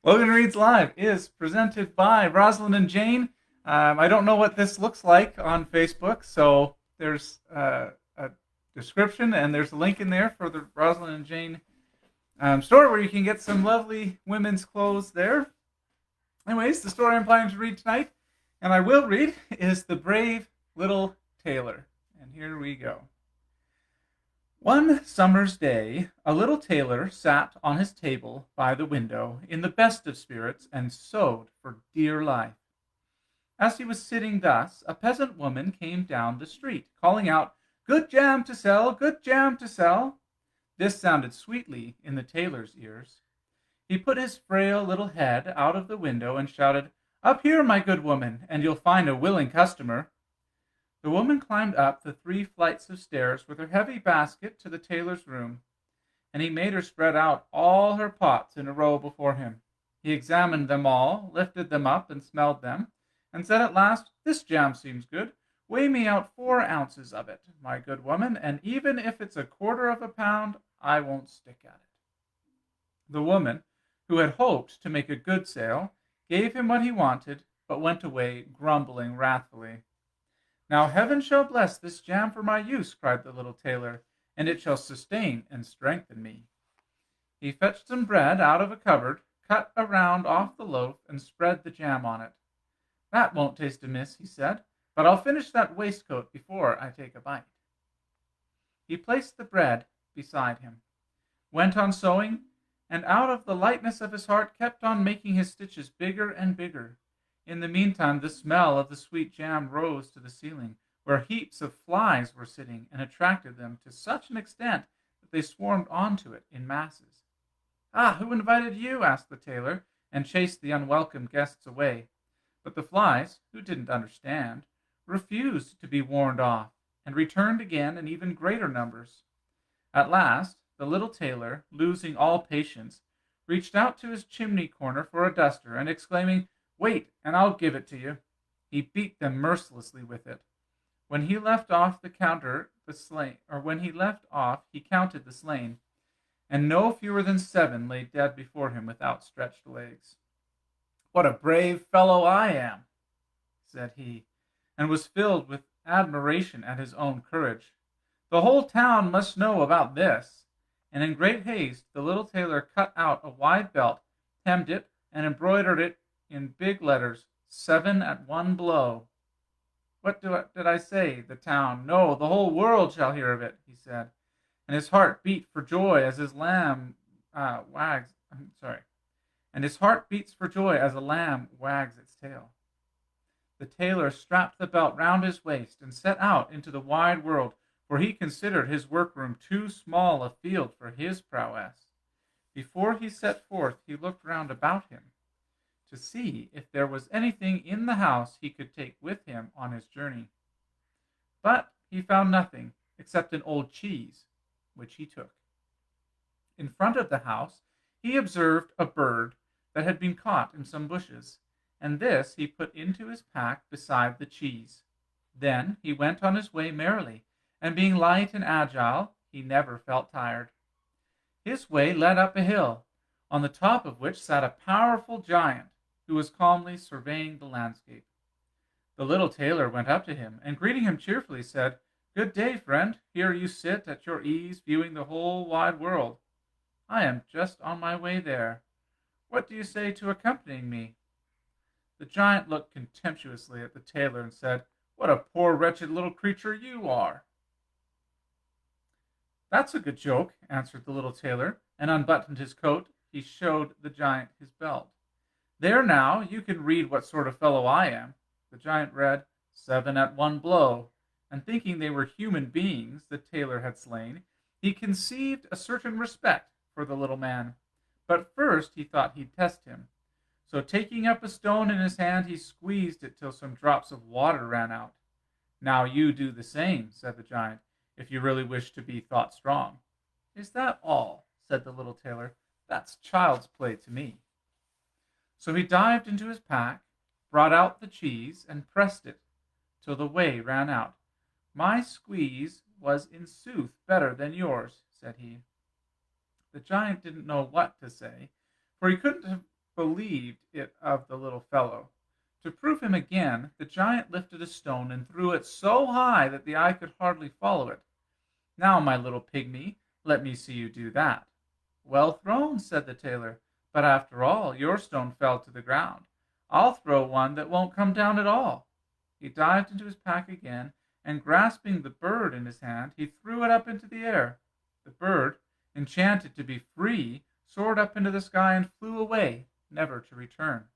Logan Reads Live is presented by Rosalind and Jane. I don't know what this looks like on Facebook, so there's a description and there's a link in there for the Rosalind and Jane store where you can get some lovely women's clothes there. Anyways, the story I'm planning to read tonight, and I will read, is The Brave Little Tailor. And here we go. One summer's day, a little tailor sat on his table by the window in the best of spirits and sewed for dear life. As he was sitting thus, a peasant woman came down the street, calling out, "Good jam to sell, good jam to sell." This sounded sweetly in the tailor's ears. He put his frail little head out of the window and shouted, "Up here, my good woman, and you'll find a willing customer." The woman climbed up the 3 flights of stairs with her heavy basket to the tailor's room, and he made her spread out all her pots in a row before him. He examined them all, lifted them up and smelled them, and said at last, "This jam seems good. Weigh me out 4 ounces of it, my good woman, and even if it's a quarter of a pound, I won't stick at it." The woman, who had hoped to make a good sale, gave him what he wanted, but went away grumbling wrathfully. "Now heaven shall bless this jam for my use," cried the little tailor, "and it shall sustain and strengthen me." He fetched some bread out of a cupboard, cut a round off the loaf, and spread the jam on it. "That won't taste amiss," he said, "but I'll finish that waistcoat before I take a bite." He placed the bread beside him, went on sewing, and out of the lightness of his heart kept on making his stitches bigger and bigger. In the meantime, the smell of the sweet jam rose to the ceiling, where heaps of flies were sitting, and attracted them to such an extent that they swarmed onto it in masses. "Ah, who invited you?" asked the tailor, and chased the unwelcome guests away. But the flies, who didn't understand, refused to be warned off, and returned again in even greater numbers. At last, the little tailor, losing all patience, reached out to his chimney corner for a duster, and exclaiming, "Wait, and I'll give it to you," he beat them mercilessly with it. When he left off, he counted the slain, and no fewer than 7 lay dead before him with outstretched legs. "What a brave fellow I am," said he, and was filled with admiration at his own courage. "The whole town must know about this." And in great haste the little tailor cut out a wide belt, hemmed it, and embroidered it in big letters, "7 at one blow." Did I say? The town, no, the whole world shall hear of it," he said, and his heart beat for joy as his lamb wags. I'm sorry, and his heart beats for joy as a lamb wags its tail. The tailor strapped the belt round his waist and set out into the wide world, for he considered his workroom too small a field for his prowess. Before he set forth, he looked round about him to see if there was anything in the house he could take with him on his journey. But he found nothing except an old cheese, which he took. In front of the house he observed a bird that had been caught in some bushes, and this he put into his pack beside the cheese. Then he went on his way merrily, and being light and agile, he never felt tired. His way led up a hill, on the top of which sat a powerful giant, who was calmly surveying the landscape. The little tailor went up to him, and greeting him cheerfully, said, "Good day, friend. Here you sit at your ease, viewing the whole wide world. I am just on my way there. What do you say to accompanying me?" The giant looked contemptuously at the tailor and said, "What a poor wretched little creature you are." "That's a good joke," answered the little tailor, and unbuttoned his coat. He showed the giant his belt. "There now, you can read what sort of fellow I am." The giant read, "7 at one blow," and thinking they were human beings the tailor had slain, he conceived a certain respect for the little man. But first he thought he'd test him. So taking up a stone in his hand, he squeezed it till some drops of water ran out. "Now you do the same," said the giant, "if you really wish to be thought strong." "Is that all?" said the little tailor. "That's child's play to me." So he dived into his pack, brought out the cheese, and pressed it till the whey ran out. "My squeeze was in sooth better than yours," said he. The giant didn't know what to say, for he couldn't have believed it of the little fellow. To prove him again, the giant lifted a stone and threw it so high that the eye could hardly follow it. "Now, my little pygmy, let me see you do that." "Well thrown," said the tailor, "but after all, your stone fell to the ground. I'll throw one that won't come down at all." He dived into his pack again, and grasping the bird in his hand, he threw it up into the air. The bird, enchanted to be free, soared up into the sky and flew away, never to return.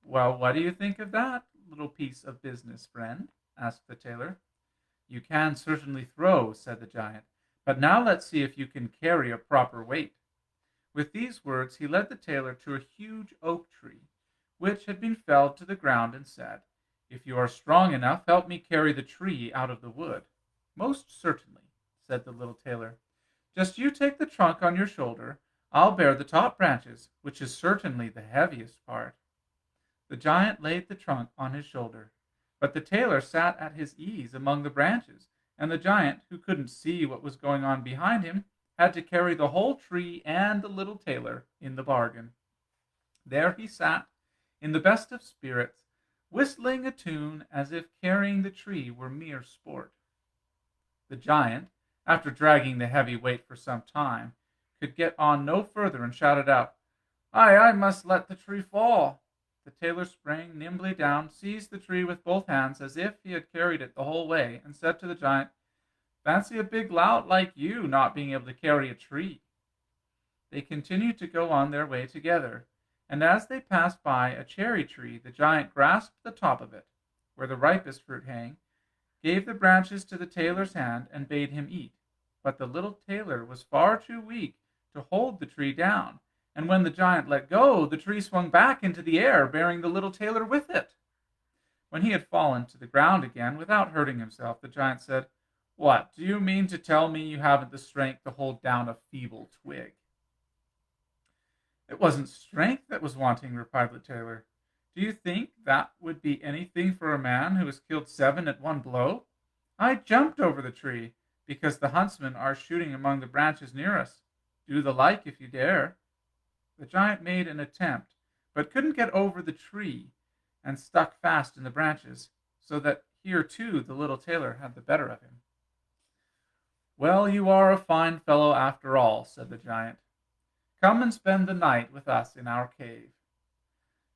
"Well, what do you think of that little piece of business, friend?" asked the tailor. "You can certainly throw," said the giant, "but now let's see if you can carry a proper weight." With these words he led the tailor to a huge oak tree, which had been felled to the ground, and said, "If you are strong enough, help me carry the tree out of the wood." "Most certainly," said the little tailor. "Just you take the trunk on your shoulder. I'll bear the top branches, which is certainly the heaviest part." The giant laid the trunk on his shoulder, but the tailor sat at his ease among the branches, and the giant, who couldn't see what was going on behind him, had to carry the whole tree and the little tailor in the bargain. There he sat, in the best of spirits, whistling a tune as if carrying the tree were mere sport. The giant, after dragging the heavy weight for some time, could get on no further, and shouted out, I must let the tree fall." The tailor sprang nimbly down, seized the tree with both hands as if he had carried it the whole way, and said to the giant, "Fancy a big lout like you not being able to carry a tree." They continued to go on their way together, and as they passed by a cherry tree, the giant grasped the top of it, where the ripest fruit hang, gave the branches to the tailor's hand, and bade him eat. But the little tailor was far too weak to hold the tree down, and when the giant let go, the tree swung back into the air, bearing the little tailor with it. When he had fallen to the ground again, without hurting himself, the giant said, "What, do you mean to tell me you haven't the strength to hold down a feeble twig?" "It wasn't strength that was wanting," replied the tailor. "Do you think that would be anything for a man who has killed 7 at one blow? I jumped over the tree, because the huntsmen are shooting among the branches near us. Do the like if you dare." The giant made an attempt, but couldn't get over the tree, and stuck fast in the branches, so that here too the little tailor had the better of him. "Well, you are a fine fellow after all," said the giant. "Come and spend the night with us in our cave."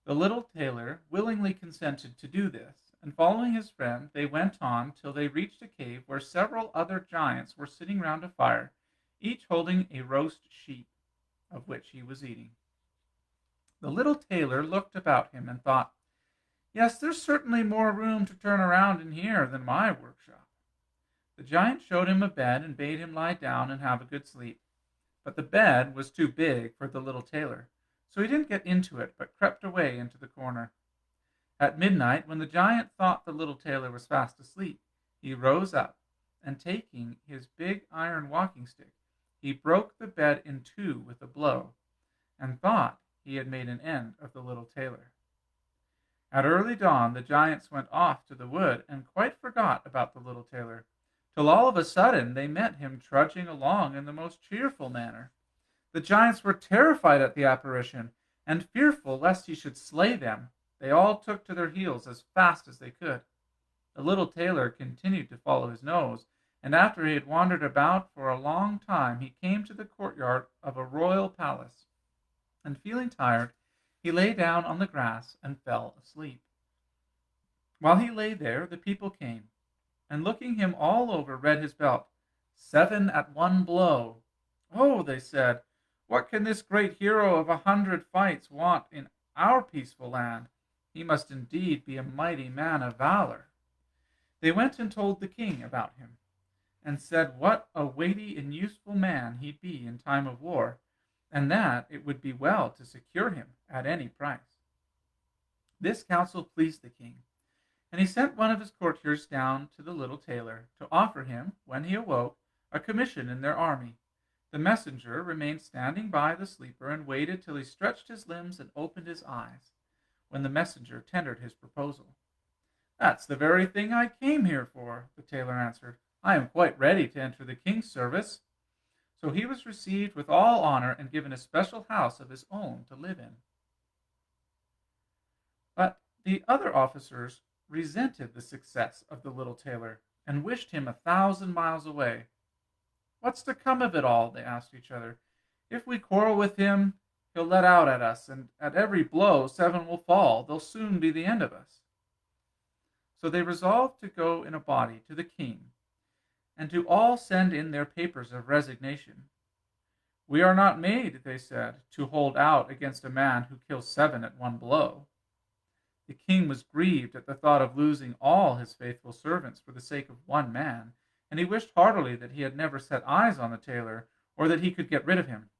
The little tailor willingly consented to do this, and following his friend, they went on till they reached a cave where several other giants were sitting round a fire, each holding a roast sheep, of which he was eating. The little tailor looked about him and thought, "Yes, there's certainly more room to turn around in here than my workshop." The giant showed him a bed and bade him lie down and have a good sleep. But the bed was too big for the little tailor, so he didn't get into it, but crept away into the corner. At midnight, when the giant thought the little tailor was fast asleep, he rose up, and taking his big iron walking stick, he broke the bed in two with a blow, and thought he had made an end of the little tailor. At early dawn the giants went off to the wood, and quite forgot about the little tailor, till all of a sudden they met him trudging along in the most cheerful manner. The giants were terrified at the apparition, and fearful lest he should slay them, they all took to their heels as fast as they could. The little tailor continued to follow his nose, and after he had wandered about for a long time, he came to the courtyard of a royal palace, and feeling tired, he lay down on the grass and fell asleep. While he lay there, the people came, and looking him all over, read his belt, 7 at one blow. "Oh," they said, "what can this great hero of 100 fights want in our peaceful land? He must indeed be a mighty man of valor." They went and told the king about him, and said what a weighty and useful man he'd be in time of war, and that it would be well to secure him at any price. This counsel pleased the king, and he sent one of his courtiers down to the little tailor to offer him, when he awoke, a commission in their army. The messenger remained standing by the sleeper and waited till he stretched his limbs and opened his eyes, when the messenger tendered his proposal. "That's the very thing I came here for," the tailor answered. "I am quite ready to enter the king's service." So he was received with all honor and given a special house of his own to live in. But the other officers resented the success of the little tailor and wished him 1,000 miles away. "What's to come of it all?" they asked each other. "If we quarrel with him, he'll let out at us, and at every blow 7 will fall. There'll soon be the end of us." So they resolved to go in a body to the king, and to all send in their papers of resignation. "We are not made," they said, "to hold out against a man who kills 7 at one blow." The king was grieved at the thought of losing all his faithful servants for the sake of one man, and he wished heartily that he had never set eyes on the tailor, or that he could get rid of him.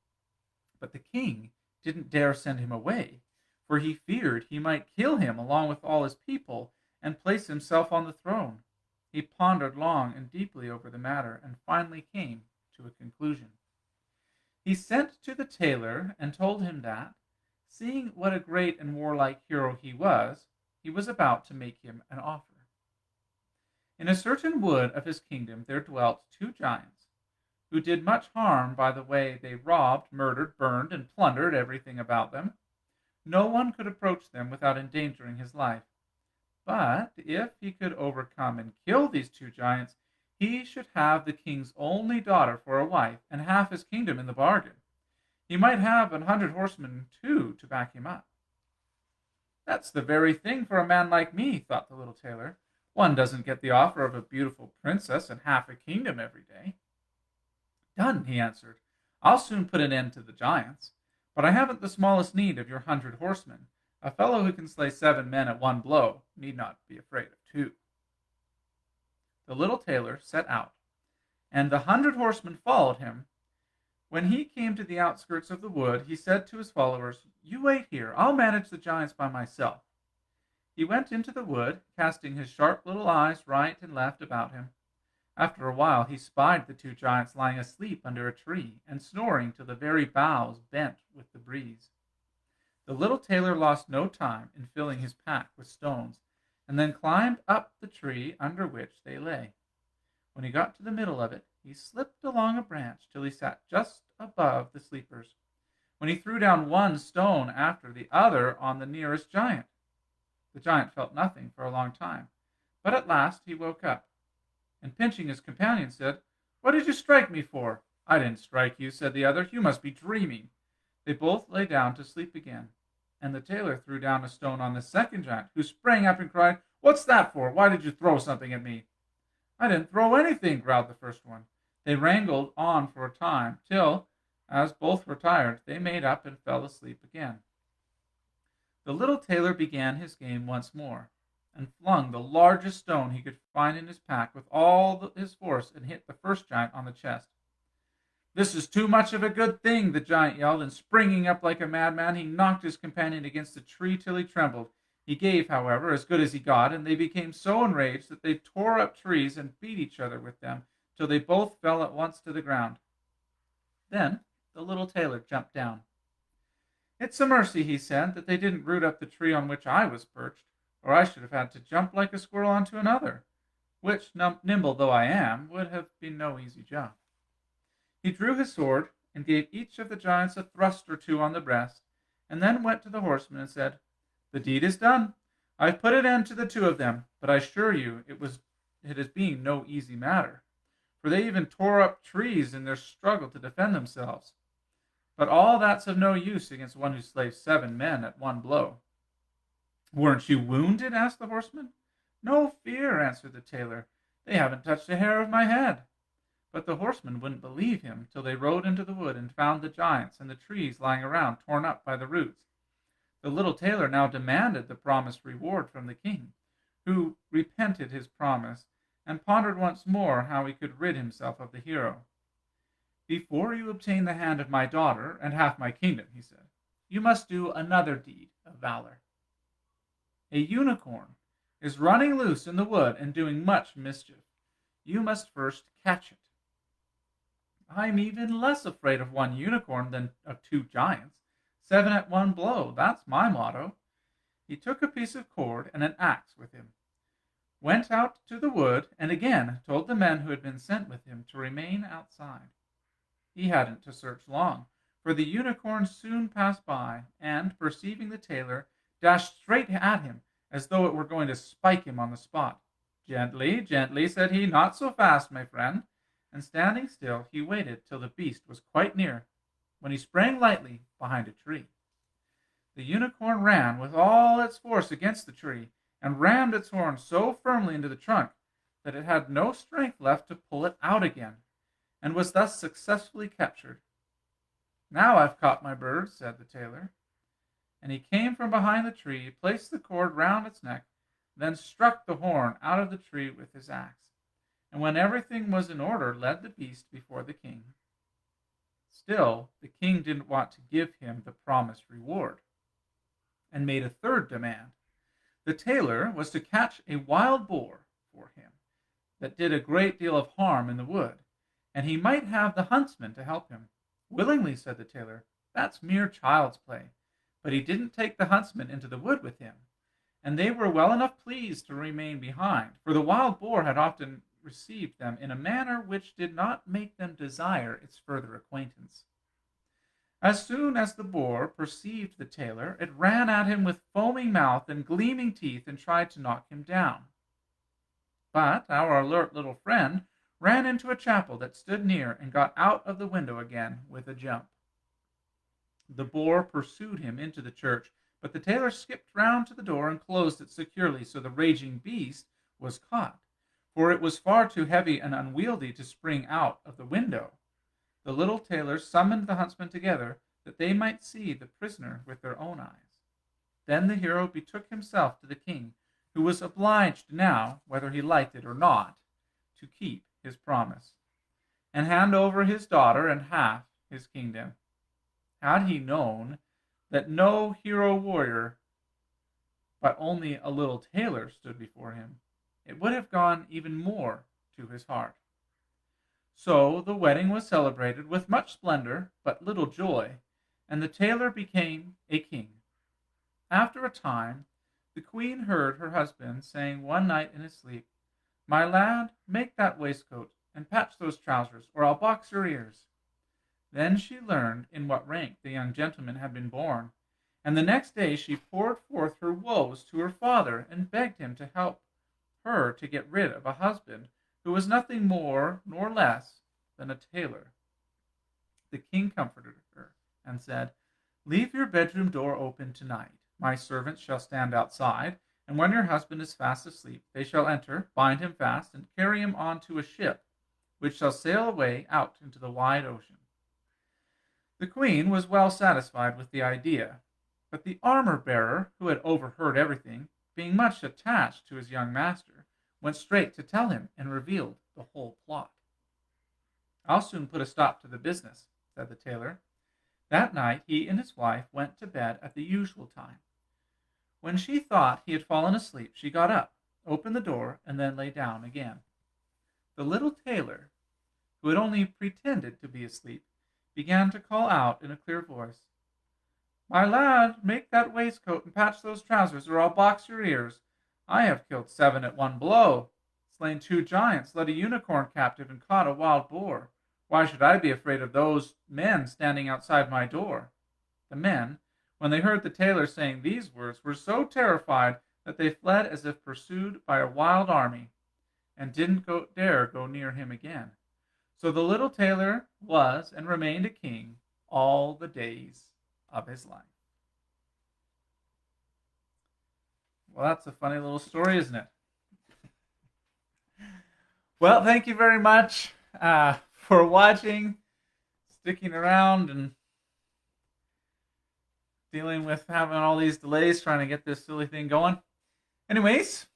But the king didn't dare send him away, for he feared he might kill him along with all his people and place himself on the throne. He pondered long and deeply over the matter, and finally came to a conclusion. He sent to the tailor and told him that, seeing what a great and warlike hero he was about to make him an offer. In a certain wood of his kingdom there dwelt 2 giants, who did much harm by the way they robbed, murdered, burned, and plundered everything about them. No one could approach them without endangering his life. But if he could overcome and kill these 2 giants, he should have the king's only daughter for a wife, and half his kingdom in the bargain. He might have 100 horsemen, too, to back him up. "That's the very thing for a man like me," thought the little tailor. "One doesn't get the offer of a beautiful princess and half a kingdom every day." "Done," he answered. "I'll soon put an end to the giants. But I haven't the smallest need of your 100 horsemen. A fellow who can slay 7 men at one blow need not be afraid of 2. The little tailor set out, and the 100 horsemen followed him. When he came to the outskirts of the wood, he said to his followers, "You wait here. I'll manage the giants by myself." He went into the wood, casting his sharp little eyes right and left about him. After a while he spied the 2 giants lying asleep under a tree, and snoring till the very boughs bent with the breeze. The little tailor lost no time in filling his pack with stones, and then climbed up the tree under which they lay. When he got to the middle of it, he slipped along a branch till he sat just above the sleepers, when he threw down one stone after the other on the nearest giant. The giant felt nothing for a long time, but at last he woke up, and pinching his companion said, "What did you strike me for?" "I didn't strike you," said the other. "You must be dreaming." They both lay down to sleep again, and the tailor threw down a stone on the second giant, who sprang up and cried, "What's that for? Why did you throw something at me?" "I didn't throw anything," growled the first one. They wrangled on for a time, till, as both were tired, they made up and fell asleep again. The little tailor began his game once more, and flung the largest stone he could find in his pack with all his force, and hit the first giant on the chest. "This is too much of a good thing," the giant yelled, and springing up like a madman, he knocked his companion against the tree till he trembled. He gave, however, as good as he got, and they became so enraged that they tore up trees and beat each other with them, till they both fell at once to the ground. Then the little tailor jumped down. "It's a mercy," he said, "that they didn't root up the tree on which I was perched, or I should have had to jump like a squirrel onto another, which, nimble though I am, would have been no easy job." He drew his sword, and gave each of the giants a thrust or 2 on the breast, and then went to the horsemen and said, "The deed is done. I've put an end to the 2 of them, but I assure you it has been no easy matter, for they even tore up trees in their struggle to defend themselves. But all that's of no use against one who slays 7 men at one blow." "Weren't you wounded?" asked the horseman. "No fear," answered the tailor. "They haven't touched a hair of my head." But the horsemen wouldn't believe him till they rode into the wood and found the giants and the trees lying around torn up by the roots. The little tailor now demanded the promised reward from the king, who repented his promise and pondered once more how he could rid himself of the hero. "Before you obtain the hand of my daughter and half my kingdom," he said, "you must do another deed of valor. A unicorn is running loose in the wood and doing much mischief. You must first catch it." "I'm even less afraid of one unicorn than of 2 giants. 7 at one blow, that's my motto." He took a piece of cord and an axe with him, went out to the wood, and again told the men who had been sent with him to remain outside. He hadn't to search long, for the unicorn soon passed by, and, perceiving the tailor, dashed straight at him, as though it were going to spike him on the spot. "Gently, gently," said he, "not so fast, my friend." And standing still, he waited till the beast was quite near, when he sprang lightly behind a tree. The unicorn ran with all its force against the tree, and rammed its horn so firmly into the trunk that it had no strength left to pull it out again, and was thus successfully captured. "Now I've caught my bird," said the tailor. And he came from behind the tree, placed the cord round its neck, then struck the horn out of the tree with his axe, and when everything was in order, led the beast before the king. Still, the king didn't want to give him the promised reward, and made a third demand. The tailor was to catch a wild boar for him that did a great deal of harm in the wood, and he might have the huntsman to help him. "Willingly," said the tailor. "That's mere child's play." But he didn't take the huntsman into the wood with him, and they were well enough pleased to remain behind, for the wild boar had often received them in a manner which did not make them desire its further acquaintance. As soon as the boar perceived the tailor, it ran at him with foaming mouth and gleaming teeth, and tried to knock him down. But our alert little friend ran into a chapel that stood near, and got out of the window again with a jump. The boar pursued him into the church, but the tailor skipped round to the door and closed it securely, so the raging beast was caught, for it was far too heavy and unwieldy to spring out of the window. The little tailor summoned the huntsmen together, that they might see the prisoner with their own eyes. Then the hero betook himself to the king, who was obliged now, whether he liked it or not, to keep his promise, and hand over his daughter and half his kingdom. Had he known that no hero warrior, but only a little tailor stood before him, it would have gone even more to his heart. So the wedding was celebrated with much splendor, but little joy, and the tailor became a king. After a time, the queen heard her husband saying one night in his sleep, "My lad, make that waistcoat, and patch those trousers, or I'll box your ears." Then she learned in what rank the young gentleman had been born, and the next day she poured forth her woes to her father, and begged him to help her to get rid of a husband who was nothing more nor less than a tailor. The king comforted her, and said, "Leave your bedroom door open tonight. My servants shall stand outside, and when your husband is fast asleep, they shall enter, bind him fast, and carry him on to a ship, which shall sail away out into the wide ocean." The queen was well satisfied with the idea, but the armor-bearer, who had overheard everything, being much attached to his young master, went straight to tell him, and revealed the whole plot. "I'll soon put a stop to the business," said the tailor. That night he and his wife went to bed at the usual time. When she thought he had fallen asleep, she got up, opened the door, and then lay down again. The little tailor, who had only pretended to be asleep, began to call out in a clear voice, "My lad, make that waistcoat and patch those trousers, or I'll box your ears. I have killed 7 at one blow, slain 2 giants, led a unicorn captive, and caught a wild boar. Why should I be afraid of those men standing outside my door?" The men, when they heard the tailor saying these words, were so terrified that they fled as if pursued by a wild army, and didn't dare go near him again. So the little tailor was and remained a king all the days of his life. Well, that's a funny little story, isn't it? Well, thank you very much for watching, sticking around, and dealing with having all these delays trying to get this silly thing going. Anyways,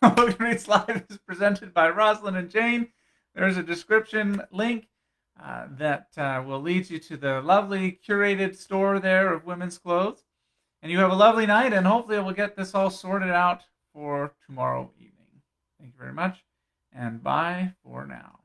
Logan Reads Live is presented by Rosalind and Jane. There's a description link that will lead you to the lovely curated store there of women's clothes. And you have a lovely night, and hopefully we'll get this all sorted out for tomorrow evening. Thank you very much, and bye for now.